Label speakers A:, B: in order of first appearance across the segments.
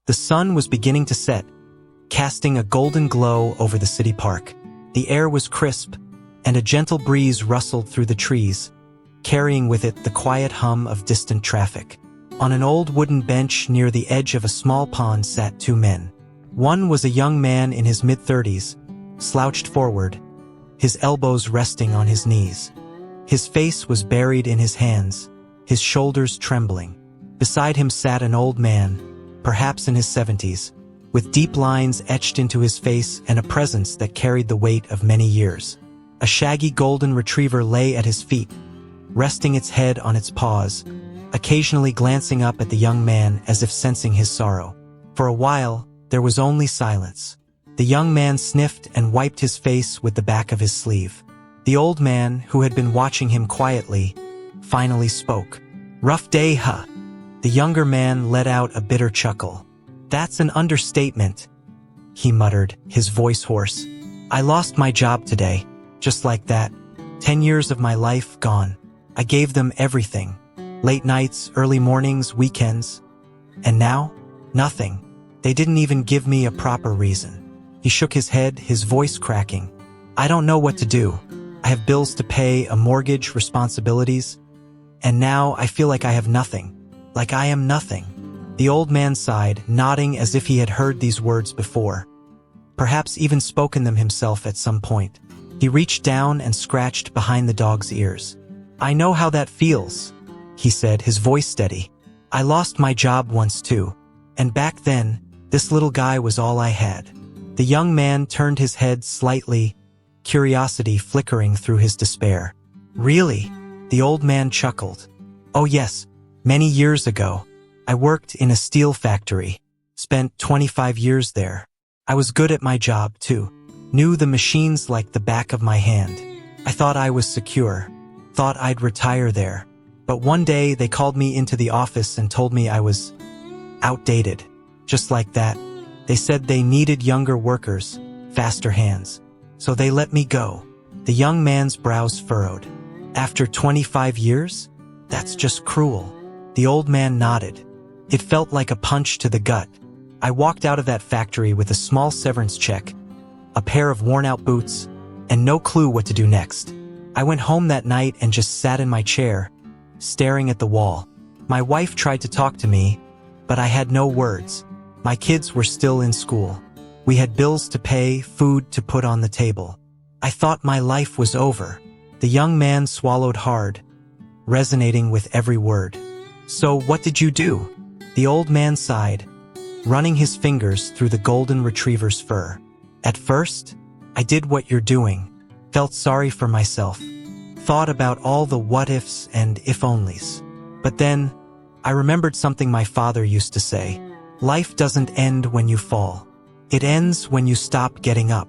A: The sun was beginning to set, casting a golden glow over the city park. The air was crisp, and a gentle breeze rustled through the trees, carrying with it the quiet hum of distant traffic. On an old wooden bench near the edge of a small pond sat two men. One was a young man in his mid-30s, slouched forward, his elbows resting on his knees. His face was buried in his hands, his shoulders trembling. Beside him sat an old man, perhaps in his 70s, with deep lines etched into his face and a presence that carried the weight of many years. A shaggy golden retriever lay at his feet, resting its head on its paws, occasionally glancing up at the young man as if sensing his sorrow. For a while, there was only silence. The young man sniffed and wiped his face with the back of his sleeve. The old man, who had been watching him quietly, finally spoke. "Rough day, huh?" The younger man let out a bitter chuckle. "That's an understatement," he muttered, his voice hoarse. "I lost my job today, just like that. 10 years of my life gone. I gave them everything. Late nights, early mornings, weekends. And now? Nothing. They didn't even give me a proper reason." He shook his head, his voice cracking. "I don't know what to do. I have bills to pay, a mortgage, responsibilities. And now I feel like I have nothing. Like I am nothing." The old man sighed, nodding as if he had heard these words before, perhaps even spoken them himself at some point. He reached down and scratched behind the dog's ears. "I know how that feels," he said, his voice steady. "I lost my job once too. And back then, this little guy was all I had." The young man turned his head slightly, curiosity flickering through his despair. "Really?" The old man chuckled. "Oh yes, many years ago. I worked in a steel factory, spent 25 years there. I was good at my job too, knew the machines like the back of my hand. I thought I was secure, thought I'd retire there. But one day they called me into the office and told me I was outdated. Just like that. They said they needed younger workers, faster hands. So they let me go." The young man's brows furrowed. "After 25 years? That's just cruel." The old man nodded. "It felt like a punch to the gut. I walked out of that factory with a small severance check, a pair of worn-out boots, and no clue what to do next. I went home that night and just sat in my chair, staring at the wall. My wife tried to talk to me, but I had no words. My kids were still in school. We had bills to pay, food to put on the table. I thought my life was over." The young man swallowed hard, resonating with every word. "So what did you do?" The old man sighed, running his fingers through the golden retriever's fur. "At first, I did what you're doing, felt sorry for myself, thought about all the what-ifs and if-onlys. But then, I remembered something my father used to say. Life doesn't end when you fall. It ends when you stop getting up."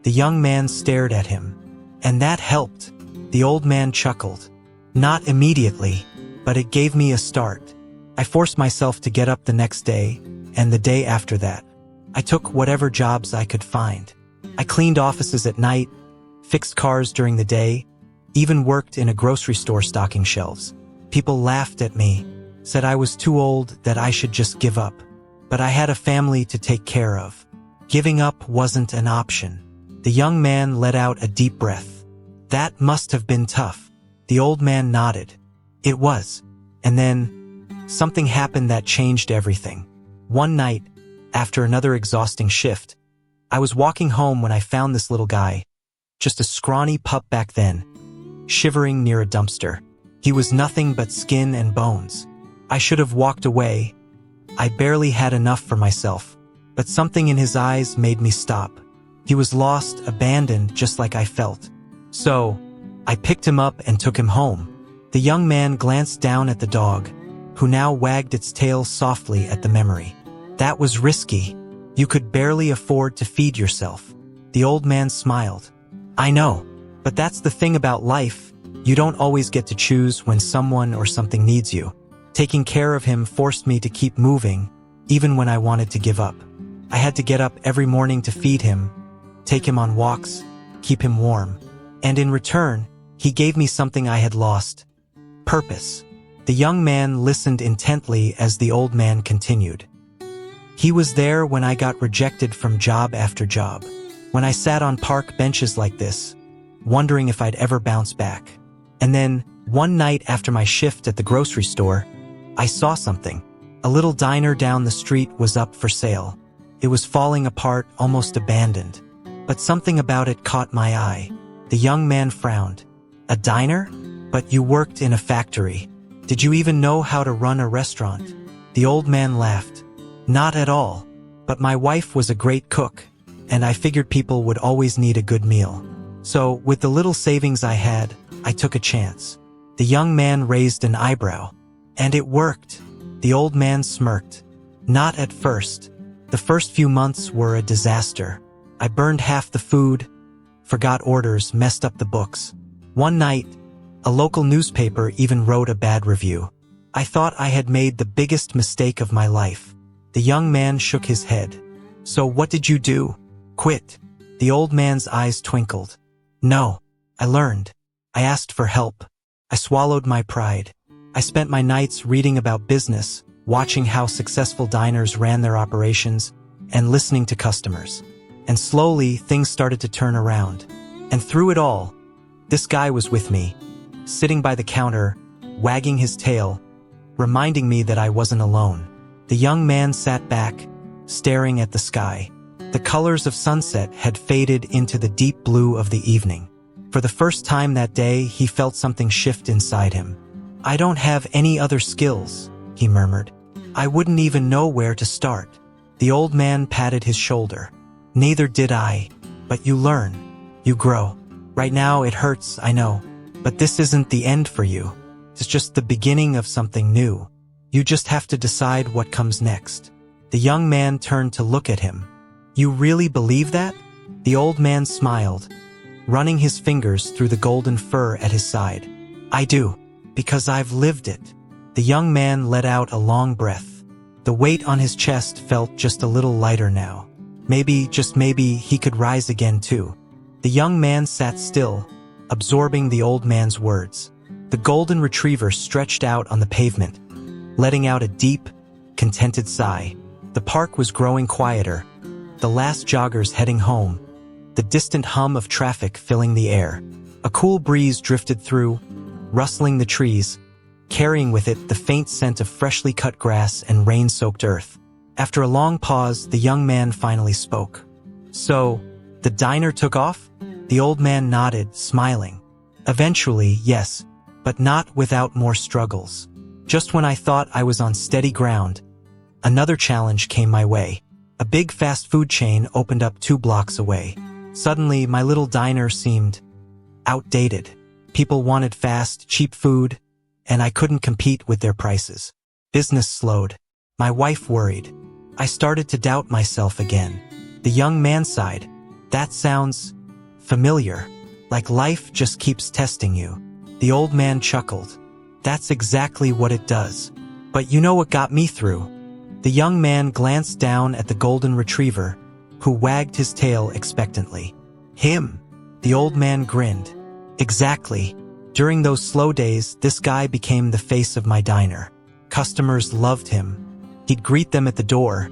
A: The young man stared at him. "And that helped." The old man chuckled. "Not immediately, but it gave me a start. I forced myself to get up the next day, and the day after that. I took whatever jobs I could find. I cleaned offices at night, fixed cars during the day, even worked in a grocery store stocking shelves. People laughed at me, said I was too old, that I should just give up. But I had a family to take care of. Giving up wasn't an option." The young man let out a deep breath. "That must have been tough." The old man nodded. "It was. And then, something happened that changed everything. One night, after another exhausting shift, I was walking home when I found this little guy, just a scrawny pup back then, shivering near a dumpster. He was nothing but skin and bones. I should have walked away. I barely had enough for myself, but something in his eyes made me stop. He was lost, abandoned, just like I felt. So, I picked him up and took him home." The young man glanced down at the dog, who now wagged its tail softly at the memory. "That was risky. You could barely afford to feed yourself." The old man smiled. "I know, but that's the thing about life. You don't always get to choose when someone or something needs you. Taking care of him forced me to keep moving, even when I wanted to give up. I had to get up every morning to feed him, take him on walks, keep him warm. And in return, he gave me something I had lost. Purpose." The young man listened intently as the old man continued. He was there when I got rejected from job after job, when I sat on park benches like this, wondering if I'd ever bounce back. And then, one night after my shift at the grocery store, I saw something. A little diner down the street was up for sale. It was falling apart, almost abandoned. But something about it caught my eye. The young man frowned. A diner? But you worked in a factory. Did you even know how to run a restaurant? The old man laughed. Not at all. But my wife was a great cook, and I figured people would always need a good meal. So, with the little savings I had, I took a chance. The young man raised an eyebrow. And it worked. The old man smirked. Not at first. The first few months were a disaster. I burned half the food, forgot orders, messed up the books. One night, a local newspaper even wrote a bad review. I thought I had made the biggest mistake of my life. The young man shook his head. So what did you do? Quit. The old man's eyes twinkled. No, I learned. I asked for help. I swallowed my pride. I spent my nights reading about business, watching how successful diners ran their operations, and listening to customers. And slowly, things started to turn around. And through it all, this guy was with me, sitting by the counter, wagging his tail, reminding me that I wasn't alone. The young man sat back, staring at the sky. The colors of sunset had faded into the deep blue of the evening. For the first time that day, he felt something shift inside him. I don't have any other skills, he murmured. I wouldn't even know where to start. The old man patted his shoulder. Neither did I. But you learn. You grow. Right now it hurts, I know. But this isn't the end for you. It's just the beginning of something new. You just have to decide what comes next. The young man turned to look at him. You really believe that? The old man smiled, running his fingers through the golden fur at his side. I do, because I've lived it. The young man let out a long breath. The weight on his chest felt just a little lighter now. Maybe, just maybe, he could rise again too. The young man sat still, absorbing the old man's words. The golden retriever stretched out on the pavement, letting out a deep, contented sigh. The park was growing quieter, the last joggers heading home, the distant hum of traffic filling the air. A cool breeze drifted through, rustling the trees, carrying with it the faint scent of freshly cut grass and rain-soaked earth. After a long pause, the young man finally spoke. So, the diner took off? The old man nodded, smiling. Eventually, yes, but not without more struggles. Just when I thought I was on steady ground, another challenge came my way. A big fast food chain opened up 2 blocks away. Suddenly, my little diner seemed outdated. People wanted fast, cheap food, and I couldn't compete with their prices. Business slowed. My wife worried. I started to doubt myself again. The young man sighed. That sounds familiar, like life just keeps testing you. The old man chuckled. That's exactly what it does. But you know what got me through? The young man glanced down at the golden retriever, who wagged his tail expectantly. Him. The old man grinned. Exactly. During those slow days, this guy became the face of my diner. Customers loved him. He'd greet them at the door,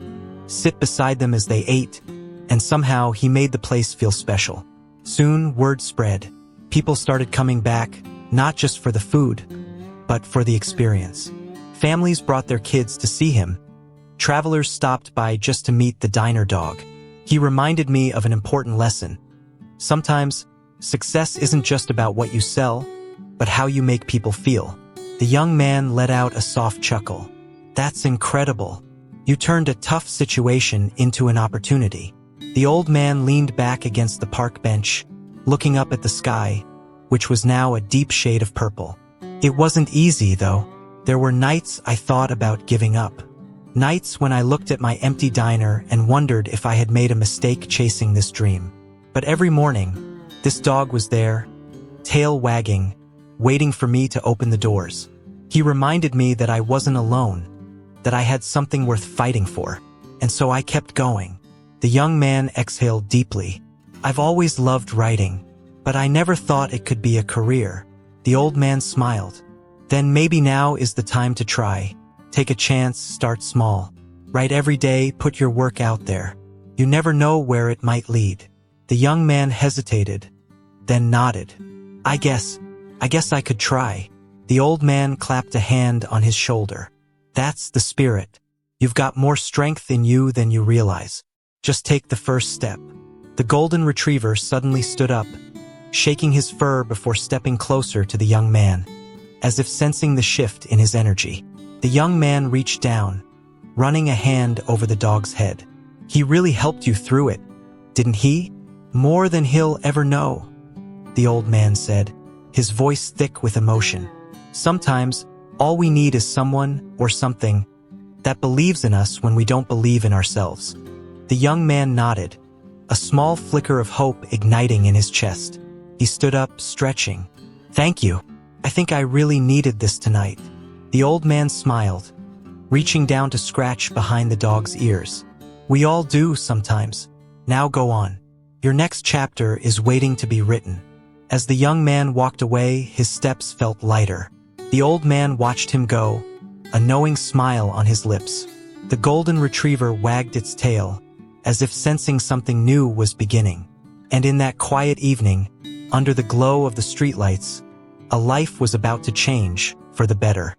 A: sit beside them as they ate, and somehow he made the place feel special. Soon, word spread. People started coming back, not just for the food, but for the experience. Families brought their kids to see him. Travelers stopped by just to meet the diner dog. He reminded me of an important lesson. Sometimes, success isn't just about what you sell, but how you make people feel. The young man let out a soft chuckle. That's incredible. You turned a tough situation into an opportunity. The old man leaned back against the park bench, looking up at the sky, which was now a deep shade of purple. It wasn't easy, though. There were nights I thought about giving up. Nights when I looked at my empty diner and wondered if I had made a mistake chasing this dream. But every morning, this dog was there, tail wagging, waiting for me to open the doors. He reminded me that I wasn't alone, that I had something worth fighting for, and so I kept going. The young man exhaled deeply. I've always loved writing, but I never thought it could be a career. The old man smiled. Then maybe now is the time to try. Take a chance, start small. Write every day, put your work out there. You never know where it might lead. The young man hesitated, then nodded. I guess I could try. The old man clapped a hand on his shoulder. That's the spirit. You've got more strength in you than you realize. Just take the first step. The golden retriever suddenly stood up, shaking his fur before stepping closer to the young man, as if sensing the shift in his energy. The young man reached down, running a hand over the dog's head. He really helped you through it, didn't he? More than he'll ever know, the old man said, his voice thick with emotion. Sometimes, all we need is someone or something that believes in us when we don't believe in ourselves. The young man nodded, a small flicker of hope igniting in his chest. He stood up, stretching. Thank you. I think I really needed this tonight. The old man smiled, reaching down to scratch behind the dog's ears. We all do sometimes. Now go on. Your next chapter is waiting to be written. As the young man walked away, his steps felt lighter. The old man watched him go, a knowing smile on his lips. The golden retriever wagged its tail, as if sensing something new was beginning. And in that quiet evening, under the glow of the streetlights, a life was about to change for the better.